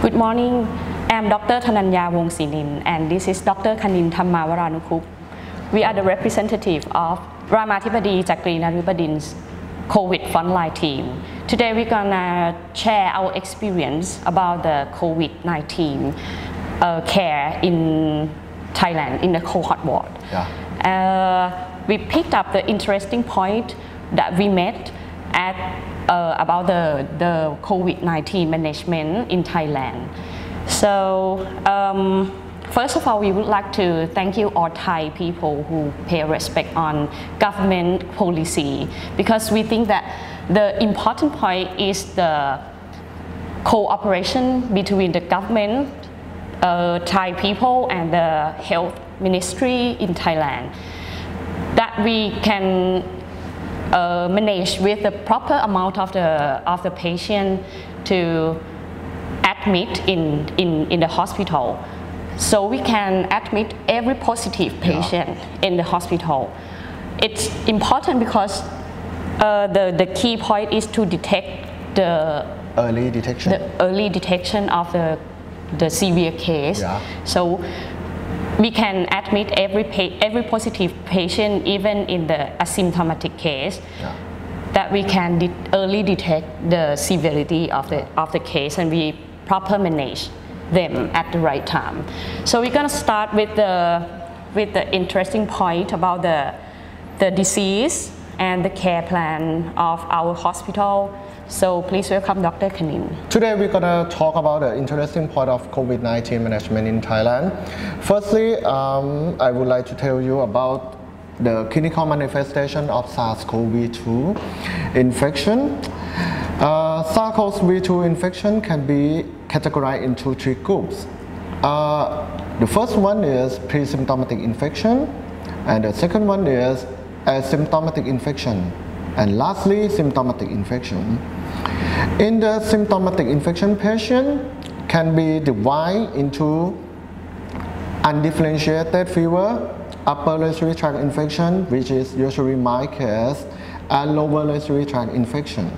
Good morning. I am Dr. Thananya Wongsinin and this is Dr. Kanin Thammavaranucupt. We are the representative of Ramathibodi Chakri Naruebodindra COVID frontline team. Today we're gonna share our experience about the COVID-19 care in Thailand in the cohort ward. We picked up the interesting point that we met at about the COVID-19 management in Thailand. So first of all, we would like to thank you all Thai people who pay respect on government policy, because we think that the important point is the cooperation between the government, Thai people and the health ministry in Thailand, that we can manage with the proper amount of the patient to admit in the hospital. So we can admit every positive patient in the hospital. It's important because the key point is to detect the early detection of the severe case. So we can admit every positive patient, even in the asymptomatic case, that we can early detect the severity of the case, and we proper manage them at the right time. So we're gonna start with the interesting point about the disease and the care plan of our hospital. So please welcome Dr. Kanin. Today we're going to talk about the interesting part of COVID-19 management in Thailand. Firstly, I would like to tell you about the clinical manifestation of SARS-CoV-2 infection. SARS-CoV-2 infection can be categorized into three groups. The first one is pre-symptomatic infection, and the second one is asymptomatic infection, and lastly, symptomatic infection. In the symptomatic infection, patient can be divided into undifferentiated fever, upper respiratory tract infection, which is usually mild case, and lower respiratory tract infection.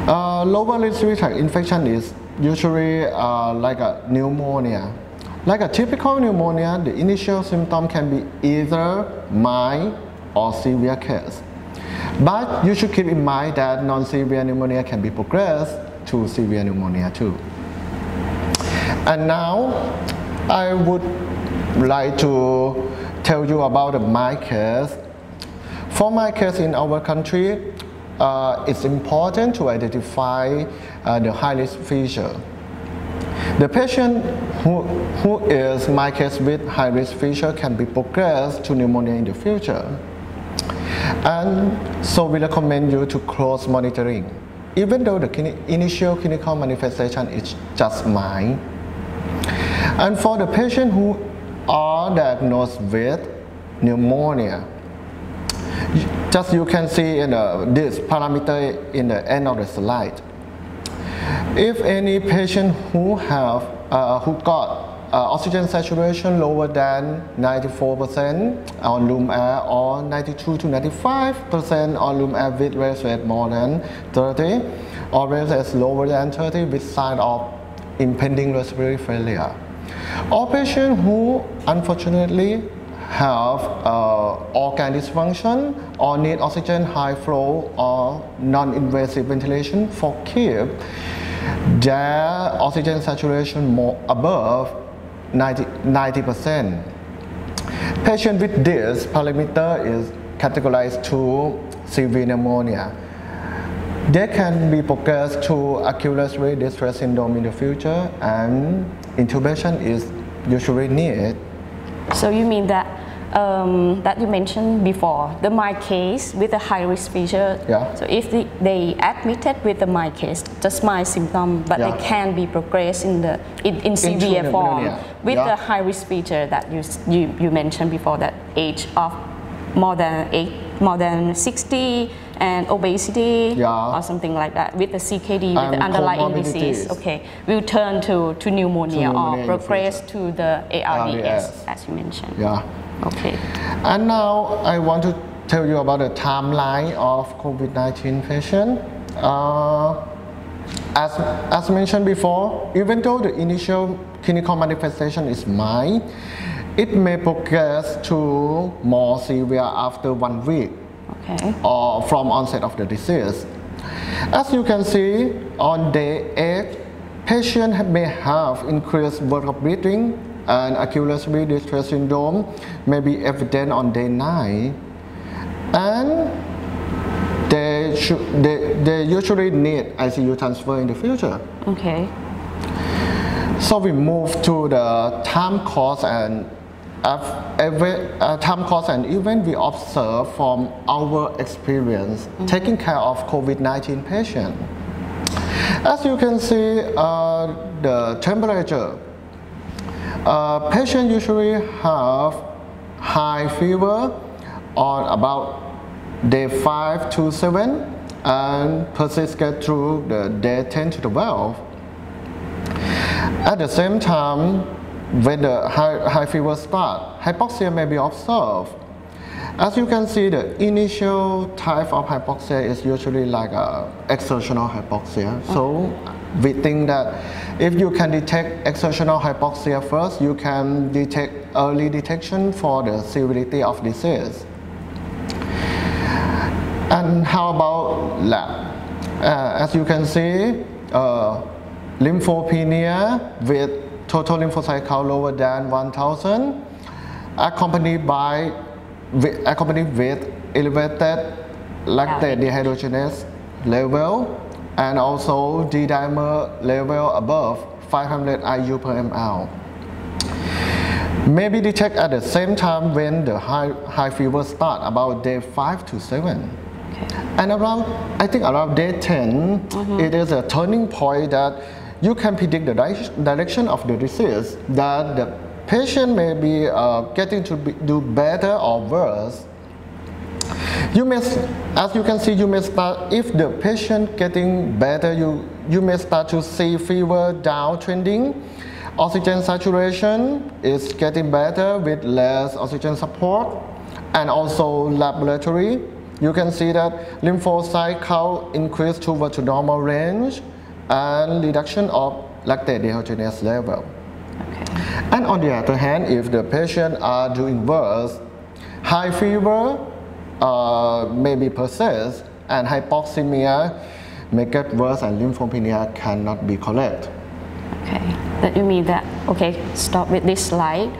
Lower respiratory tract infection is usually like a pneumonia. Like a typical pneumonia, the initial symptom can be either mild or severe case. But you should keep in mind that non-severe pneumonia can be progressed to severe pneumonia too. And now I would like to tell you about the mild case. For mild case in our country, it's important to identify the high-risk feature. The patient who is mild case with high-risk feature can be progressed to pneumonia in the future. And so we recommend you to close monitoring, even though the initial clinical manifestation is just mild. And for the patient who are diagnosed with pneumonia, just you can see in this parameter in the end of the slide. If any patient who got oxygen saturation lower than 94% on room air or 92 to 95% on room air with raise rate more than 30 or raise rate lower than 30 with sign of impending respiratory failure. Or patients who unfortunately have organ dysfunction or need oxygen high flow or non-invasive ventilation for keep their oxygen saturation more above 90%. Patient with this parameter is categorized to severe pneumonia. They can be progressed to acute respiratory distress syndrome in the future, and intubation is usually needed. So you mean that that you mentioned before, the mild case with a high-risk feature. So if they admitted with the mild case, just mild symptom, but they can be progressed in severe form with the high-risk feature that you mentioned before, that age of more than 60 and obesity or something like that, with the CKD, with the underlying disease. Okay, will turn to pneumonia or progress to the ARDS, as you mentioned. Okay. And now I want to tell you about the timeline of COVID-19 patient. As mentioned before, even though the initial clinical manifestation is mild, it may progress to more severe after 1 week or from onset of the disease. As you can see, on day 8, patient may have increased volume of breathing, and acute respiratory distress syndrome may be evident on day 9, and they usually need ICU transfer in the future. Okay. So we move to the time course and event we observe from our experience taking care of COVID-19 patient. As you can see, the temperature. Patients usually have high fever on about day 5 to 7 and persist through the day 10 to 12. At the same time, when the high fever starts, hypoxia may be observed. As you can see, the initial type of hypoxia is usually like exertional hypoxia. So we think that if you can detect exertional hypoxia first, you can detect early detection for the severity of disease. And how about lab? As you can see, lymphopenia with total lymphocyte count lower than 1,000, accompanied with elevated lactate dehydrogenase level and also D-dimer level above 500 IU per ml. May be detected at the same time when the high fever starts, about day 5 to 7. And I think around day 10, it is a turning point that you can predict the direction of the disease, that the patient may be getting to do better or worse. As you can see, you may start, if the patient getting better, you may start to see fever downtrending. Oxygen saturation is getting better with less oxygen support, and also laboratory. You can see that lymphocyte count increased toward to normal range and reduction of lactate dehydrogenase level. And on the other hand, if the patient are doing worse, high fever maybe persist, and hypoxemia may get worse, and lymphopenia cannot be corrected. Okay, that you mean that, okay, stop with this slide.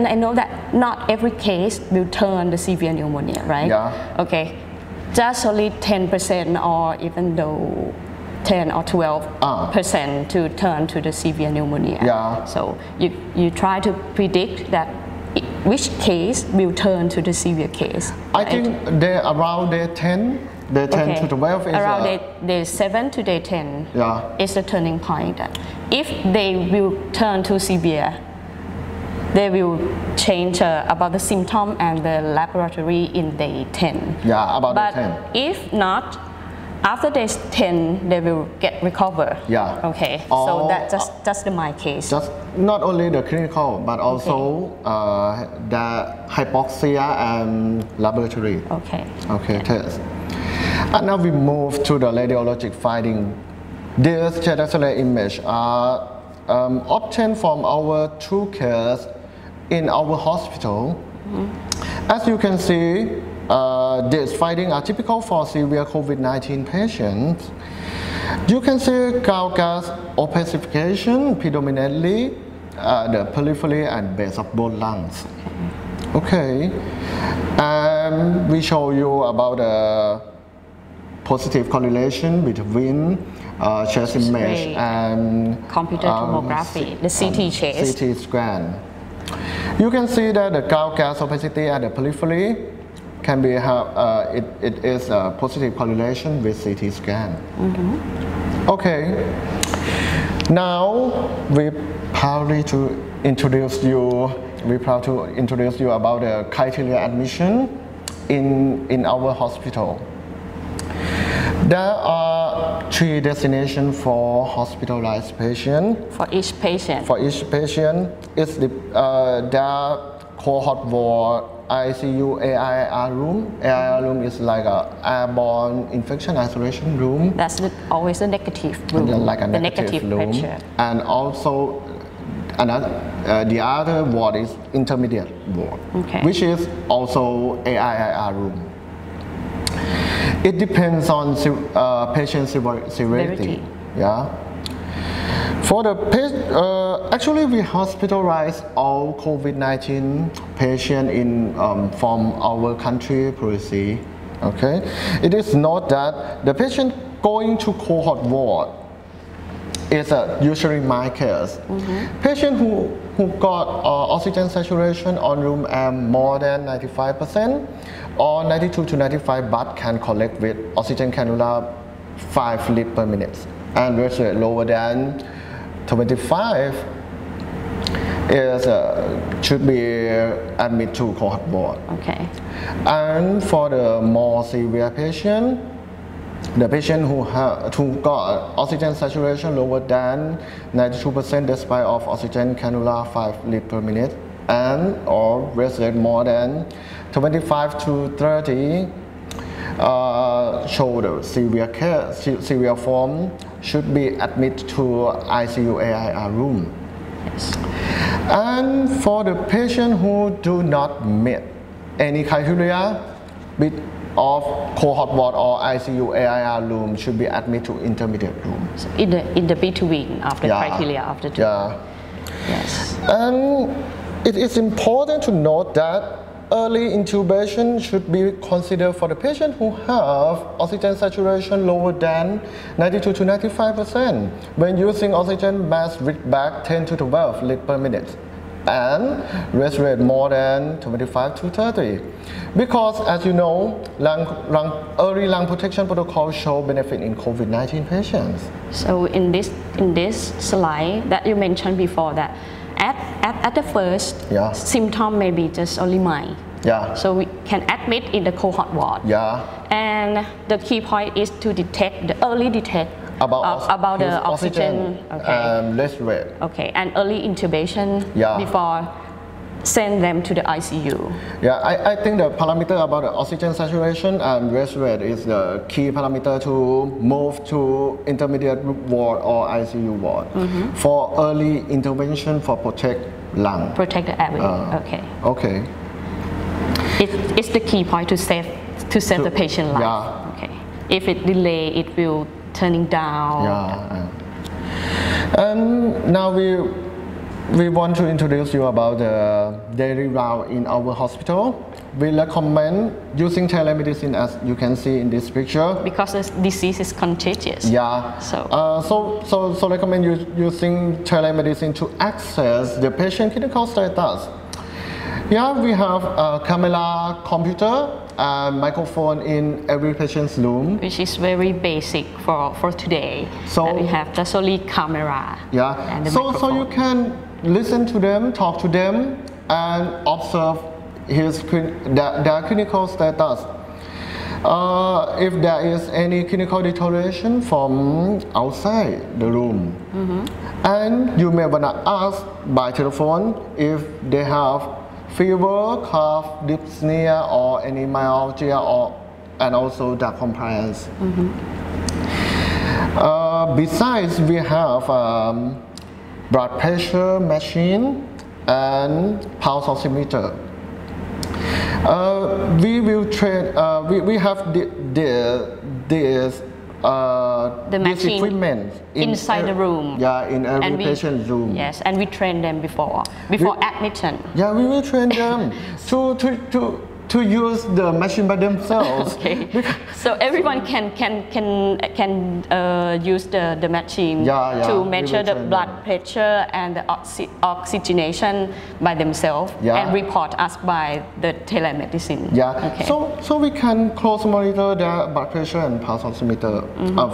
I know that not every case will turn the severe pneumonia, right? Yeah. Okay, just only 10% or even though 10 or 12% to turn to the severe pneumonia. Yeah. So you try to predict that which case will turn to the severe case. I think around day 10, day 10 to 12 is around day 7 to day 10 is the turning point. If they will turn to severe, they will change about the symptom and the laboratory in day 10. Yeah, about but day 10. If not, after day 10, they will get recover. Yeah. Okay. So that's my case. Just not only the clinical, but also the hypoxia and laboratory. Okay. Okay, test. And now we move to the radiologic finding. These check-axillary images are obtained from our 2 cases in our hospital. As you can see, these findings are typical for severe COVID-19 patients. You can see gal gas opacification predominantly the periphery and base of both lungs. Okay, and we show you about the positive correlation between chest image and computer tomography, the CT chest. CT scan. You can see that the gal gas opacity at the periphery can be it is a positive correlation with CT scan. Okay. Now we're proud to introduce you about the criteria admission in our hospital. There are 3 destinations for hospitalized patients. For each patient? For each patient, it's their cohort ward ICU AIR room. AIR room is like a airborne infection isolation room. That's always a negative room. Like a negative room. Pressure. And also the other ward is intermediate ward, which is also AIR room. It depends on patient severity. Yeah. For the actually we hospitalize all COVID-19 patients in from our country policy. Okay, it is not that the patient going to cohort ward is usually my case. Patient who got oxygen saturation on room more than 95% or 92 to 95, but can collect with oxygen cannula 5 liters per minute and rest rate lower than 25 is should be admitted to cohort ward. Okay. And for the more severe patient, the patient who got oxygen saturation lower than 92% despite of oxygen cannula 5 liters per minute and or rest rate more than 25 to 30 show the severe form should be admitted to ICU AIR room. Yes. And for the patient who do not meet any criteria of cohort ward or ICU AIR room should be admitted to intermediate room. So in the between of the criteria of the two. Yeah. Yes. And it is important to note that early intubation should be considered for the patient who have oxygen saturation lower than 92 to 95% when using oxygen mask read back 10 to 12 liters per minute and rest rate more than 25 to 30. Because as you know, early lung protection protocol show benefit in COVID-19 patients. So in this slide that you mentioned before that at the first symptom may be just only mild. Yeah. So we can admit in the cohort ward. Yeah. And the key point is to early detect about the oxygen rest rate. Okay, and early intubation before send them to the ICU. Yeah, I think the parameter about the oxygen saturation and rest rate is the key parameter to move to intermediate ward or ICU ward for early intervention for protect lung. Protect the airway. Okay. Okay. It's the key point to save the patient life. Yeah. Okay. If it delay, it will turning down. Yeah. And now we want to introduce you about the daily round in our hospital. We recommend using telemedicine as you can see in this picture. Because the disease is contagious. Yeah. So recommend using telemedicine to access the patient clinical status. Yeah, we have a camera, computer, and microphone in every patient's room. Which is very basic for today. So that we have just only camera. Yeah. And the so you can listen to them, talk to them, and observe their clinical status. If there is any clinical deterioration from outside the room, and you may wanna ask by telephone if they have fever, cough, dyspnea, or any myalgia, and also the compliance. Besides, we have blood pressure machine and pulse oximeter. We will train. We have this equipment inside the room. Yeah, in every patient's room. Yes, and we train them before admission. Yeah, we will train them to use the machine by themselves. Okay. So everyone can use the machine to measure the blood pressure and the oxygenation by themselves and report us by the telemedicine. Yeah. Okay. So we can close monitor the blood pressure and pulse oximeter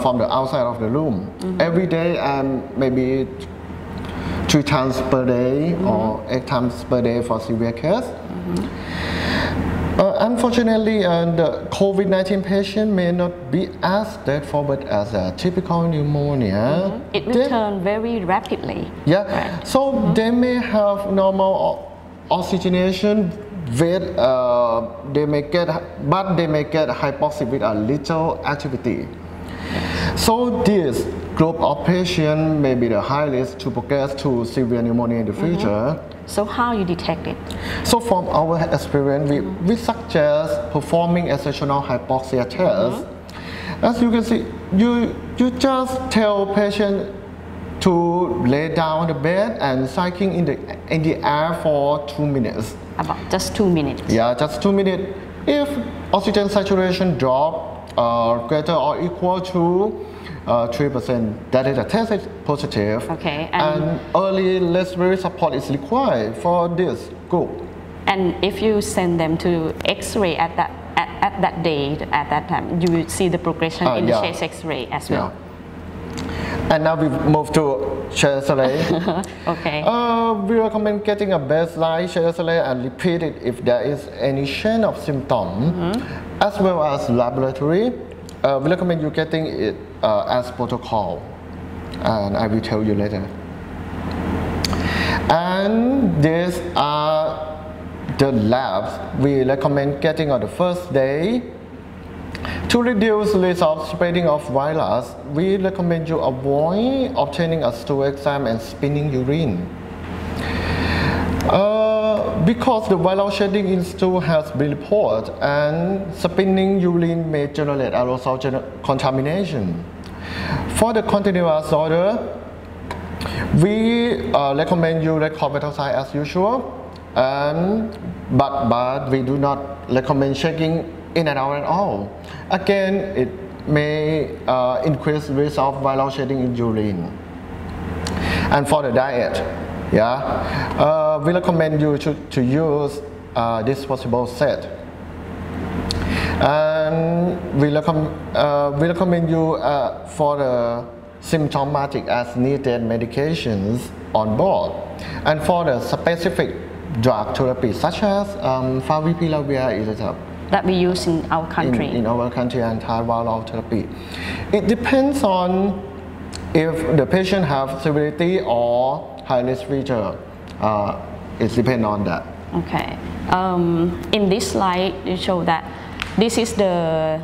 from the outside of the room every day and maybe 3 times per day or 8 times per day for severe case. Unfortunately, the COVID-19 patient may not be as straightforward as a typical pneumonia. It will turn very rapidly. Yeah, right. So they may have normal oxygenation with they may get hypoxic with a little activity. So this group of patients may be the high risk to progress to severe pneumonia in the future. So how you detect it? So from our experience, we suggest performing a sessional hypoxia test. As you can see, you just tell patient to lay down on the bed and cycling in the air for 2 minutes. About just 2 minutes. Yeah, just 2 minutes. If oxygen saturation drop greater or equal to 3%, that is a test is positive. Okay. And early respiratory support is required for this group. And if you send them to X-ray at that date, at that time, you will see the progression in the chest X-ray as well. And now we move to chest X-ray. Okay. We recommend getting a baseline chest X-ray and repeat it if there is any chain of symptoms, as well as laboratory. We recommend you getting it as protocol, and I will tell you later. And these are the labs we recommend getting on the first day. To reduce risk of spreading of virus, we recommend you avoid obtaining a stool exam and spinning urine. Because the viral shedding in stool has been reported, and spinning urine may generate aerosol contamination. For the continuous disorder, we recommend you record vital signs as usual, but we do not recommend checking in and out at all. Again, it may increase risk of viral shedding in urine. And for the diet, we recommend you to use disposable set. And we recommend you for the symptomatic as needed medications on board. And for the specific drug therapy such as favipiravir, etc. That we use in our country. In our country, and Thai viral therapy. It depends on if the patient have severity or high risk feature. It depends on that. Okay. In this slide, you show that this is the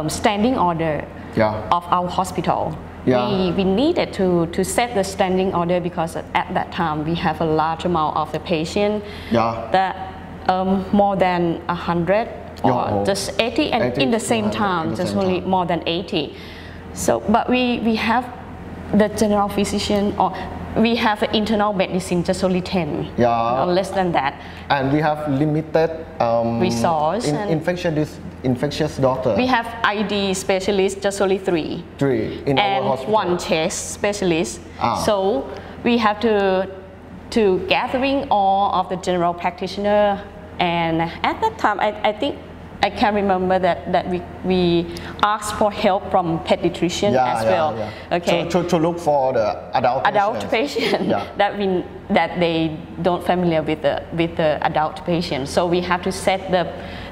standing order of our hospital. We needed to set the standing order because at that time we have a large amount of the patient that more than 100 or just 80, and 80 in the same time just only more than 80. So but we have the general physician, or we have internal medicine just only 10 or less than that, and we have limited resource infectious doctor. We have ID specialists just only 3 in and our hospital. 1 chest specialist. So we have to gathering all of the general practitioner, and at that time I think I can remember that we asked for help from pediatrician as well. Okay. To look for the adult patient that they don't familiar with the adult patient. So we have to set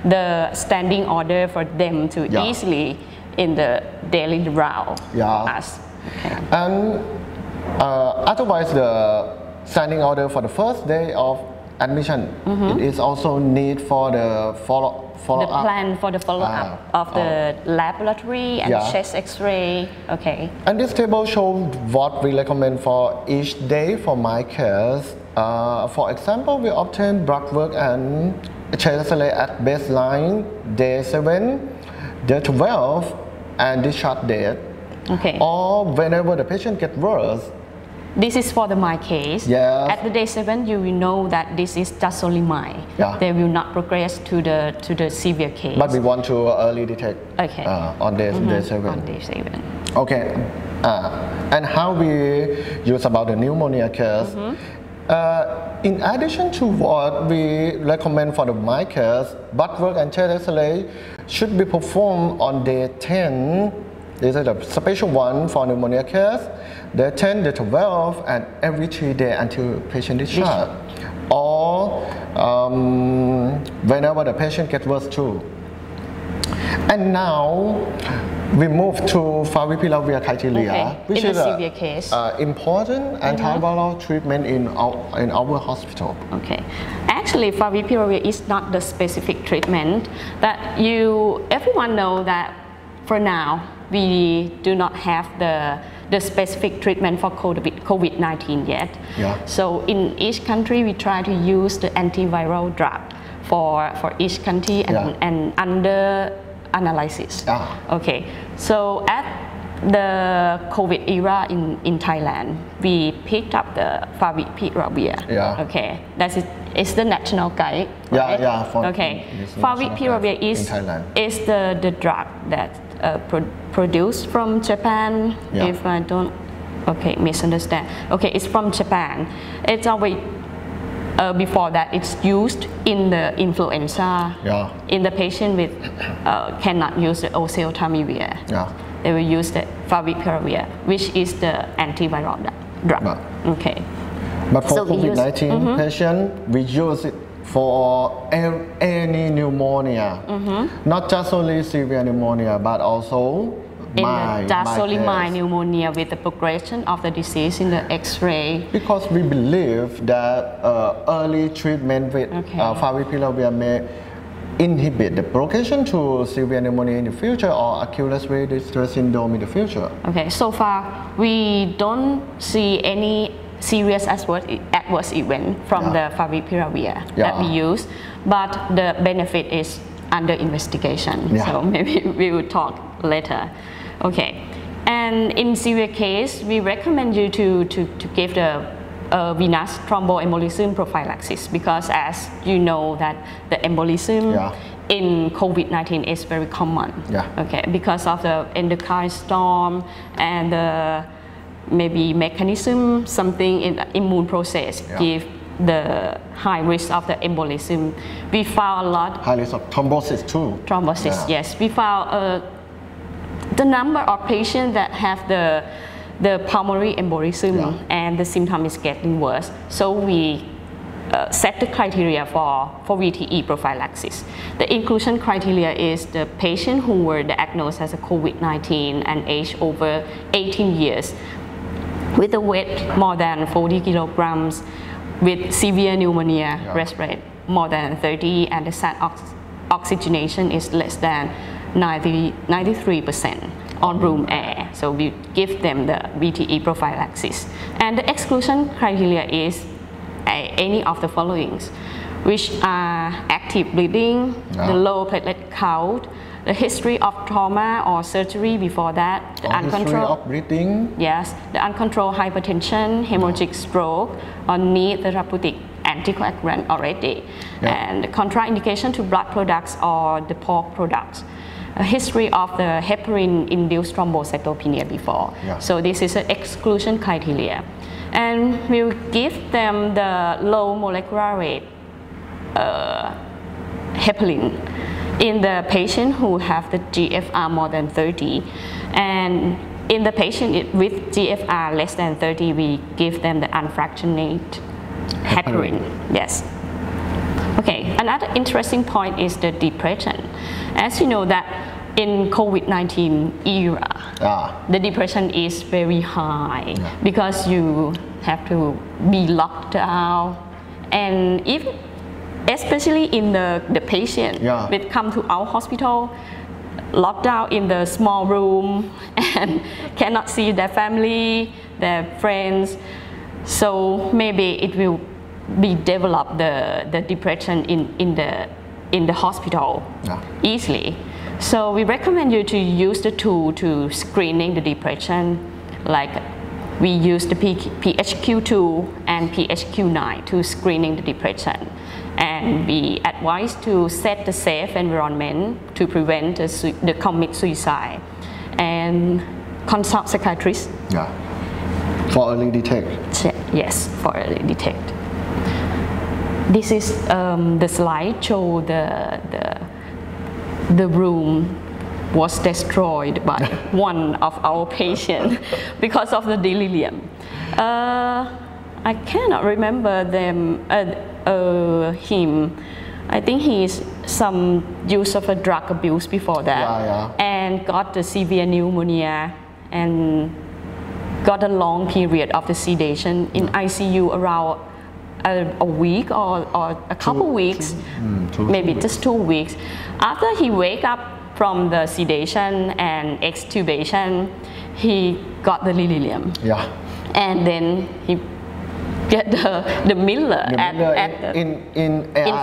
the standing order for them to easily in the daily route for us. Okay. And otherwise, the standing order for the first day of admission, it is also need for the follow-up. The plan for the follow-up of the laboratory and chest X-ray. Okay. And this table shows what we recommend for each day for my case. For example, we obtain blood work and chest X-ray at baseline, day 7, day 12, and discharge date. Okay. Or whenever the patient gets worse. This is for the my case. Yes. At the day 7, you will know that this is just only my. They will not progress to the severe case. But we want to early detect. Okay. On day 7. On day 7. Okay. And how we use about the pneumonia case. In addition to what we recommend for the my case, blood work and chest X-ray should be performed on day 10. This is a special one for pneumonia case. Day 10, day 12, and every 3 days until patient discharge. Or whenever the patient gets worse too. And now we move to favipiravir criteria, Okay. which In is a severe case. Important antiviral treatment in our hospital. Okay. Actually, favipiravir is not the specific treatment that everyone know that for now we do not have the specific treatment for COVID-19 yet. Yeah. So in each country we try to use the antiviral drug for each country and under analysis. Okay. So at the COVID era in Thailand, we picked up the favipiravir. Yeah. Okay. It's the national guide. Right? Okay. Favipiravir is the drug that produced from Japan. Yeah. If I don't misunderstand. Okay, it's from Japan. It's always before that it's used in the influenza. Yeah. In the patient with cannot use the oseltamivir. Yeah. They will use the favipiravir, which is the antiviral drug. Yeah. Okay. But for So we use- COVID-19 patient, we use it for any pneumonia, not just only severe pneumonia, but also Just only case. mild pneumonia with the progression of the disease in the X-ray. Because we believe that early treatment with favipiravir may inhibit the progression to severe pneumonia in the future or acute respiratory distress syndrome in the future. Okay, so far we don't see any serious adverse event from the favipiravir that we use, but the benefit is under investigation. So maybe we will talk later. Okay, and in severe case, we recommend you to give the venous thromboembolism prophylaxis, because as you know that the embolism in COVID-19 is very common. Okay, because of the endocrine storm and the maybe mechanism, something in the immune process give the high risk of the embolism. We found a lot. High risk of thrombosis too. Thrombosis, yes. We found the number of patients that have the pulmonary embolism and the symptom is getting worse. So we set the criteria for VTE prophylaxis. The inclusion criteria is the patient who were diagnosed as a COVID-19 and age over 18 years, with a weight more than 40 kilograms, with severe pneumonia, respirate more than 30, and the sat oxygenation is less than 93% on room air. So we give them the VTE prophylaxis. And the exclusion criteria is any of the following, which are active bleeding, the low platelet count, the history of trauma or surgery before that, the history of breathing. Yes, the uncontrolled hypertension, hemorrhagic stroke, or need therapeutic anticoagulant already, and the contraindication to blood products or the pork products. A history of the heparin-induced thrombocytopenia before. So this is an exclusion criteria. And we'll give them the low molecular weight heparin in the patient who have the GFR more than 30. And in the patient with GFR less than 30, we give them the unfractionated heparin. Yes. Okay, another interesting point is the depression. As you know that in COVID-19 era, the depression is very high because you have to be locked down, and even especially in the patient that come to our hospital, locked down in the small room and cannot see their family, their friends. So maybe it will be develop the depression in the hospital easily. So we recommend you to use the tool to screening the depression, like we use the PHQ-2 and PHQ-9 to screening the depression. And we advise to set the safe environment to prevent the commit suicide, and consult psychiatrist. For early detect. Yes, for early detect. This is the slide show the room was destroyed by one of our patients because of the delirium. I cannot remember him, I think he's some use of a drug abuse before that, and got the severe pneumonia and got a long period of the sedation in ICU around a week or a couple weeks, maybe just 2 weeks. After he wake up from the sedation and extubation, he got the delirium. Yeah. And then he get the miller in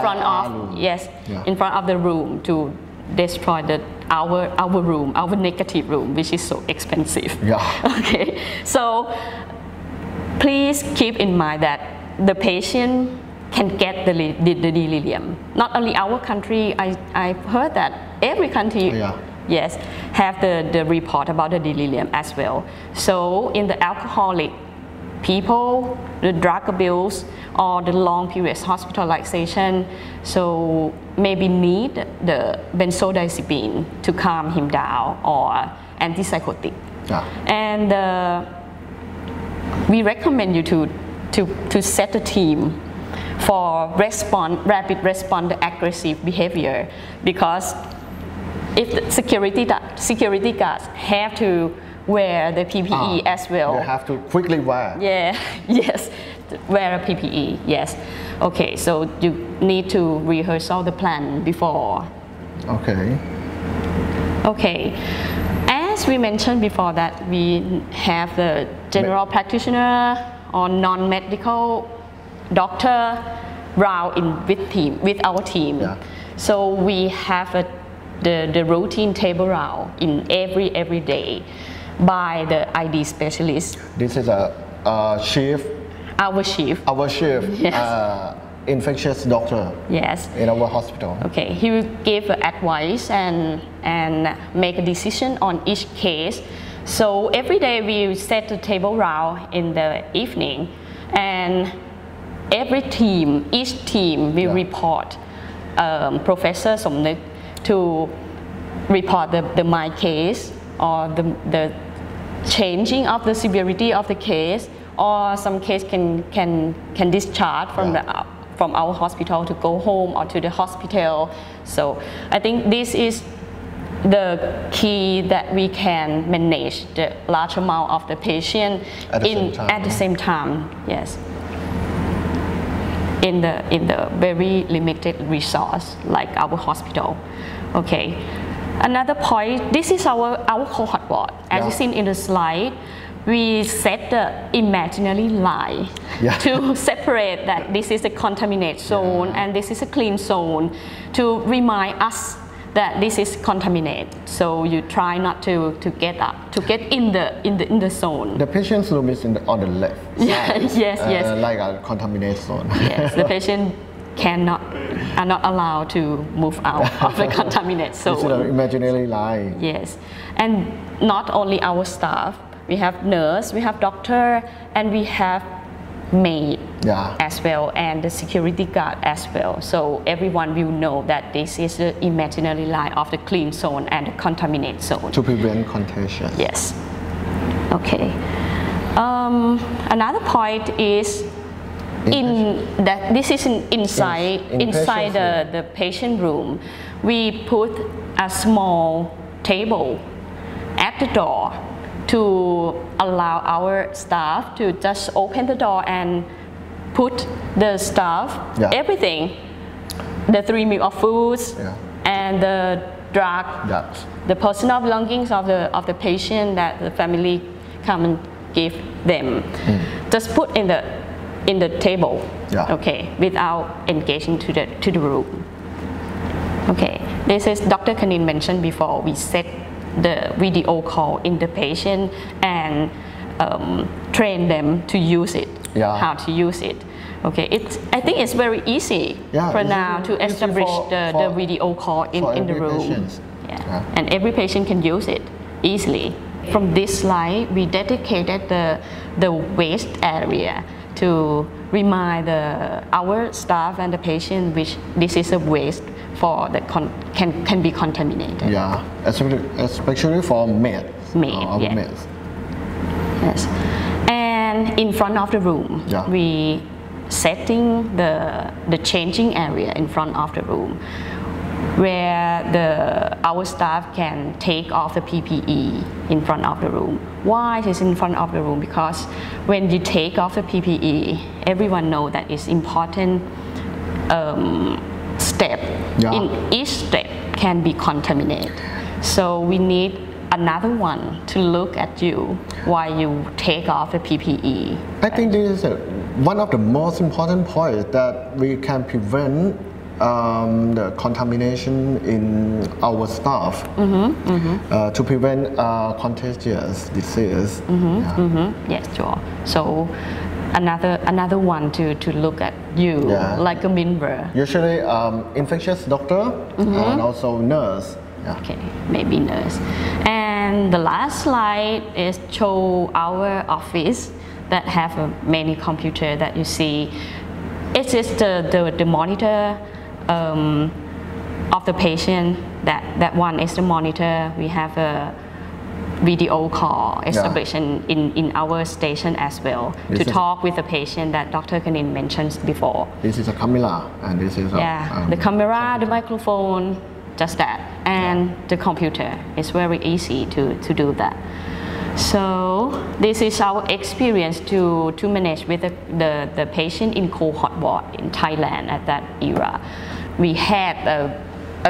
front of room. Yes, in front of the room to destroy our room, our negative room, which is so expensive. Yeah. Okay. So please keep in mind that the patient can get the delirium. Not only our country, I've heard that every country, yes, have the report about the delirium as well. So in the alcoholic people, the drug abuse, or the long periods hospitalization, so maybe need the benzodiazepine to calm him down or antipsychotic. And we recommend you to set a team for rapid response aggressive behavior, because if the security guards have to wear the PPE as well. They have to quickly wear. Yeah, yes, wear a PPE, yes. Okay, so you need to rehearse all the plan before. Okay. Okay, as we mentioned before that we have the general practitioner or non-medical doctor round with our team. Yeah. So we have the routine table round in every day by the ID specialist. This is a chief. Our chief. Our chief. Yes. Infectious doctor. Yes. In our hospital. Okay. He will give advice and make a decision on each case. So every day we set the table round in the evening, and each team will report Professor Somnuk to report the my case or the changing of the severity of the case, or some case can discharge from our hospital to go home or to the hospital. So I think this is the key that we can manage the large amount of the patient at the same time. Yes. In the very limited resource like our hospital. Okay. Another point, this is our cohort ward. As you seen in the slide, we set the imaginary line to separate that this is a contaminated zone and this is a clean zone, to remind us that this is contaminated. So you try not to get in the zone. The patient's room is on the left. Yes. Like a contaminated zone. Yes, the patient are not allowed to move out of the contaminated zone. It's an imaginary line. Yes, and not only our staff, we have nurse, we have doctor, and we have maid as well, and the security guard as well. So everyone will know that this is the imaginary line of the clean zone and the contaminated zone. To prevent contagion. Yes. Okay. Another point is this is inside the patient room. We put a small table at the door to allow our staff to just open the door and put the stuff, everything, the 3 meals of foods and the drug, the personal belongings of the patient that the family come and give them. Just put in the table, okay, without engaging to the room. Okay, this is Dr. Kanin mentioned before. We set the video call in the patient and train them to use it, how to use it. Okay, I think it's very easy for now to establish the video call in the room. And every patient can use it easily. From this slide, we dedicated the waste area to remind our staff and the patient which this is a waste for that can be contaminated. Yeah, especially for maids. Yes. And in front of the room, we setting the changing area in front of the room, where our staff can take off the PPE in front of the room. Why it is in front of the room? Because when you take off the PPE, everyone knows that it's important step. In each step can be contaminated. So we need another one to look at you while you take off the PPE. I think this is one of the most important points that we can prevent the contamination in our staff to prevent contagious disease. Yes, sure. So another one to look at you like a mirror. Usually infectious doctor and also nurse. Okay, maybe nurse. And the last slide is show our office that have many computer that you see. It is the monitor of the patient. That one is the monitor. We have a video call establishment in our station as well to talk with the patient that Dr. Kanin mentioned before. This is a camera and this is the camera, the microphone, just that, and the computer. It's very easy to do that. So this is our experience to manage with the patient in cohort ward in Thailand at that era. We had a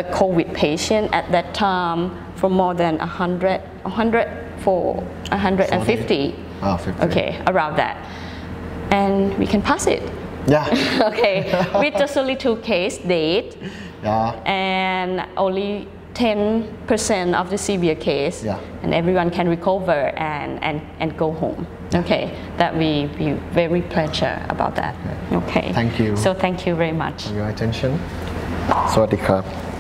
COVID patient at that time for more than 150. Okay, around that. And we can pass it. Okay, with just only 2 case date. And only 10% of the severe case, and everyone can recover and go home. Okay, that we very pleasure about that. Okay, thank you. So thank you very much for your attention. สวัสดีครับ